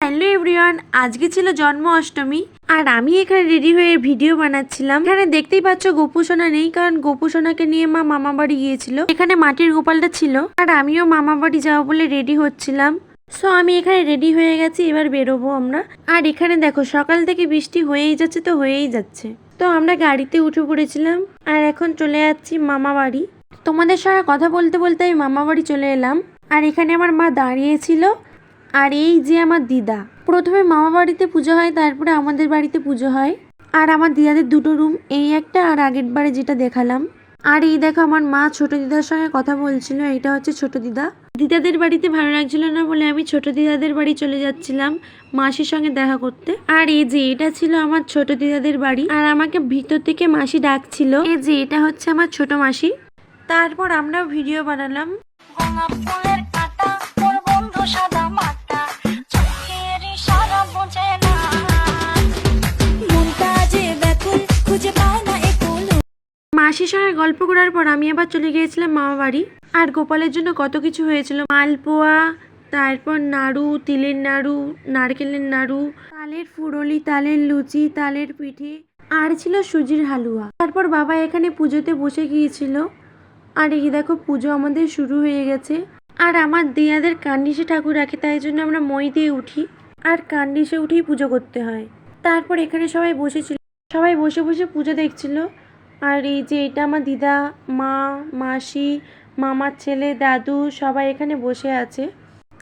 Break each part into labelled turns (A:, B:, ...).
A: Hello everyone, আজকে ছিল জন্মাষ্টমী আর আমি এখানে রেডি হয়ে ভিডিও বানাচ্ছিলাম। এখানে দেখতেই পাচ্ছ গোপু সোনা নেই, কারণ গোপু সোনাকে নিয়ে মা মামা বাড়ি গিয়েছিল। এখানে মাটির গোপালটা ছিল আর আমিও মামা বাড়ি যাবো বলে রেডি হচ্ছিলাম। সো আমি এখানে রেডি হয়ে গেছি, এবার বেরোবো আমরা। আর এখানে দেখো সকাল থেকে বৃষ্টি হয়েই যাচ্ছে তো হয়েই যাচ্ছে। তো আমরা গাড়িতে উঠে পড়েছিলাম আর এখন চলে যাচ্ছি মামা বাড়ি। তোমাদের সঙ্গে কথা বলতে বলতে আমি মামা বাড়ি চলে এলাম। আর এখানে আমার মা দাঁড়িয়েছিল আর এই যে আমার দিদা। প্রথমে মামা বাড়িতে পুজো হয়, তারপরে আমাদের বাড়িতে পুজো হয়। আর আমার দিদাদের দুটো রুম, এই একটা আর আগের বারে যেটা দেখালাম। আর এই দেখো আমার মা ছোট দিদার সঙ্গে কথা বলছিল, এটা হচ্ছে ছোট দিদা। দিদাদের বাড়িতে ভালো লাগছিল না বলে আমি ছোট দিদাদের বাড়ি চলে যাচ্ছিলাম মাসির সঙ্গে দেখা করতে। আর এই যে এটা ছিল আমার ছোট দিদাদের বাড়ি আর আমাকে ভিতর থেকে মাসি ডাকছিল। এই যে এটা হচ্ছে আমার ছোট মাসি। তারপর আমরা ভিডিও বানালাম। মাসির সঙ্গে গল্প করার পর আমি আবার চলে গিয়েছিলাম মামা বাড়ি। আর গোপালের জন্য কত কিছু হয়েছিল, মালপোয়া, তারপর নাড়ু, তিলের নাড়ু, নারকেলের নাড়ু, তালের ফুরলি, তালের লুচি, তালের পিঠে, আর ছিল সুজির হালুয়া। তারপর বাবা এখানে পুজোতে বসে গিয়েছিল। আর এই দেখো পুজো আমাদের শুরু হয়ে গেছে। আর আমার দিয়াদের কান্ডিসে ঠাকুর রাখে, তাই জন্য আমরা মই দিয়ে উঠি আর কান্ডিসে উঠেই পুজো করতে হয়। তারপর এখানে সবাই বসেছিল, সবাই বসে বসে পুজো দেখছিল। আর এই যে এটা আমার দিদা, মা, মাসি, মামার ছেলে, দাদু সবাই এখানে বসে আছে।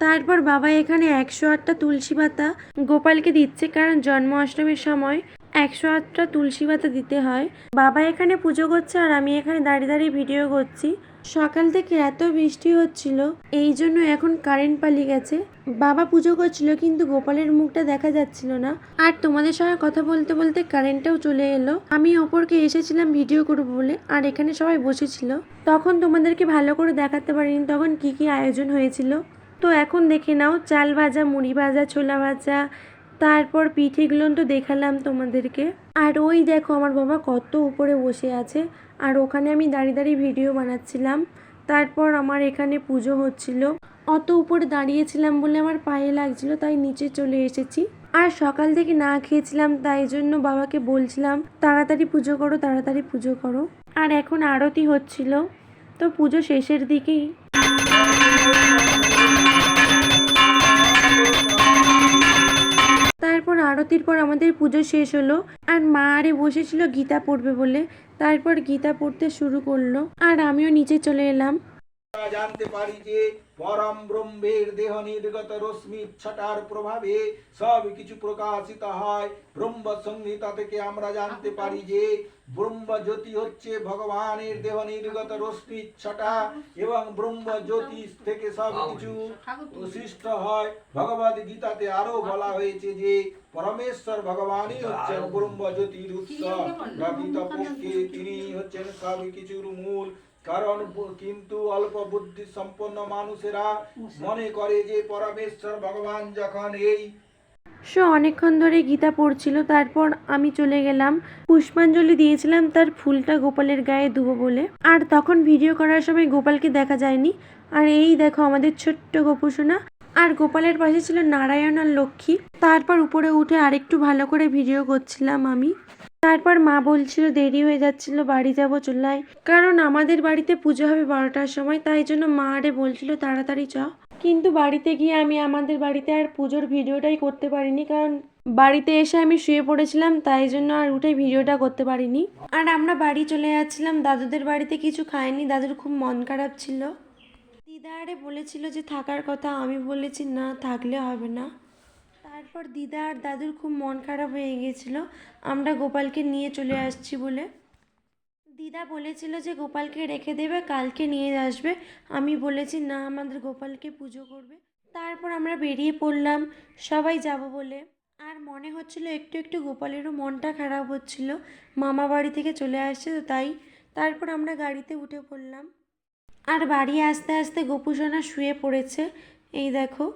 A: তারপর বাবা এখানে 108টা তুলসী পাতা গোপালকে দিচ্ছে, কারণ জন্মাষ্টমীর সময় 108টা তুলসী পাতা দিতে হয়। বাবা এখানে পুজো করছে আর আমি এখানে দাঁড়িয়ে দাঁড়িয়ে ভিডিও করছি। সকাল থেকে এত বৃষ্টি হচ্ছিল, এই জন্য এখন কারেন্ট পালিয়ে গেছে। বাবা পুজো করছিল কিন্তু গোপালের মুখটা দেখা যাচ্ছিল না। আর তোমাদের সঙ্গে কথা বলতে বলতে কারেন্টটাও চলে এলো। আমি ওপরকে এসেছিলাম ভিডিও করবো বলে, আর এখানে সবাই বসেছিল। তখন তোমাদেরকে ভালো করে দেখাতে পারিনি তখন কি কি আয়োজন হয়েছিল। তো এখন দেখে নাও, চাল ভাজা, মুড়ি ভাজা, ছোলা ভাজা, তারপর পিঠেগুলো তো দেখালাম তোমাদেরকে। আর ওই দেখো আমার বাবা কত উপরে বসে আছে আর ওখানে আমি দাঁড়িয়ে দাঁড়িয়ে ভিডিও বানাচ্ছিলাম। তারপর আমার এখানে পুজো হচ্ছিল, অত উপরে দাঁড়িয়েছিলাম বলে আমার পায়ে লাগছিল, তাই নিচে চলে এসেছি। আর সকাল থেকে না খেয়েছিলাম, তাই জন্য বাবাকে বলছিলাম তাড়াতাড়ি পুজো করো, তাড়াতাড়ি পুজো করো। আর এখন আরতি হচ্ছিল, তো পুজো শেষের দিকেই। তারপর আরতির পর আমাদের পুজো শেষ হলো আর মা আরে বসেছিল গীতা পড়বে বলে। তারপর গীতা পড়তে শুরু করলো আর আমিও নিচে চলে এলাম।
B: জানতে পারি যে পরম ব্রহ্মের দেহ নির্গত রশ্মি ছটার প্রভাবে সব কিছু প্রকাশিত হয়। ব্রহ্ম সংহিতা থেকে আমরা জানতে পারি যে ব্রহ্ম জ্যোতি হচ্ছে ভগবানের দেহ নির্গত রশ্মি ছটা এবং ব্রহ্ম জ্যোতি থেকে সব কিছু সৃষ্ট হয়। ভগবদ গীতাতে আরো বলা হয়েছে যে পরমেশ্বর ভগবানই হচ্ছেন ব্রহ্ম জ্যোতির উৎস। প্রকৃতপক্ষে তিনি হচ্ছেন সব কিছুর মূল। কারণ কিন্তু অল্প বুদ্ধি সম্পন্ন মানুষেরা মনে করে যে পরমেশ্বর ভগবান যখন এই
A: অনেকক্ষণ ধরে গীতা পড়ছিল। তারপর আমি চলে গেলাম, পুষ্পাঞ্জলি দিয়েছিলাম তার ফুলটা গোপালের গায়ে দেবো বলে। আর তখন ভিডিও করার সময় গোপালকে দেখা যায়নি। আর এই দেখো আমাদের ছোট্ট গোপু সোনা, আর গোপালের পাশে ছিল নারায়ণ আর লক্ষ্মী। তারপর উপরে উঠে আরেকটু ভালো করে ভিডিও করছিলাম আমি। তারপর মা বলছিল দেরি হয়ে যাচ্ছিল, বাড়ি যাবো চুল্লায়, কারণ আমাদের বাড়িতে পুজো হবে 12টার সময়, তাই জন্য মা আরে বলছিল তাড়াতাড়ি চ। কিন্তু বাড়িতে গিয়ে আমি আমাদের বাড়িতে আর পুজোর ভিডিওটাই করতে পারিনি, কারণ বাড়িতে এসে আমি শুয়ে পড়েছিলাম, তাই জন্য আর উঠে ভিডিওটা করতে পারিনি। আর আমরা বাড়ি চলে যাচ্ছিলাম, দাদুদের বাড়িতে কিছু খাইনি, দাদুর খুব মন খারাপ ছিল। দিদা আরে বলেছিল যে থাকার কথা, আমি বলেছি না থাকলে হবে না। তারপর দিদা আর দাদুর খুব মন খারাপ হয়ে গিয়েছিল আমরা গোপালকে নিয়ে চলে আসছি বলে। দিদা বলেছিল যে গোপালকে রেখে দেবে, কালকে নিয়ে আসবে। আমি বলেছি না, আমাদের গোপালকে পুজো করবে। তারপর আমরা বেরিয়ে পড়লাম সবাই যাব বলে। আর মনে হচ্ছিল একটু একটু গোপালেরও মনটা খারাপ হচ্ছিল, মামা বাড়ি থেকে চলে আসছে তো তাই। তারপর আমরা গাড়িতে উঠে পড়লাম আর বাড়ি আসতে আসতে গোপু সোনা শুয়ে পড়েছে, এই দেখো।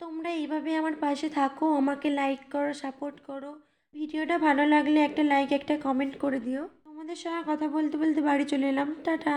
A: তোমরা এইভাবে আমার পাশে থাকো, আমাকে লাইক করো, সাপোর্ট করো। ভিডিওটা ভালো লাগলে একটা লাইক, একটা কমেন্ট করে দিও। তোমাদের সঙ্গে কথা বলতে বলতে বাড়ি চলে এলাম, টাটা।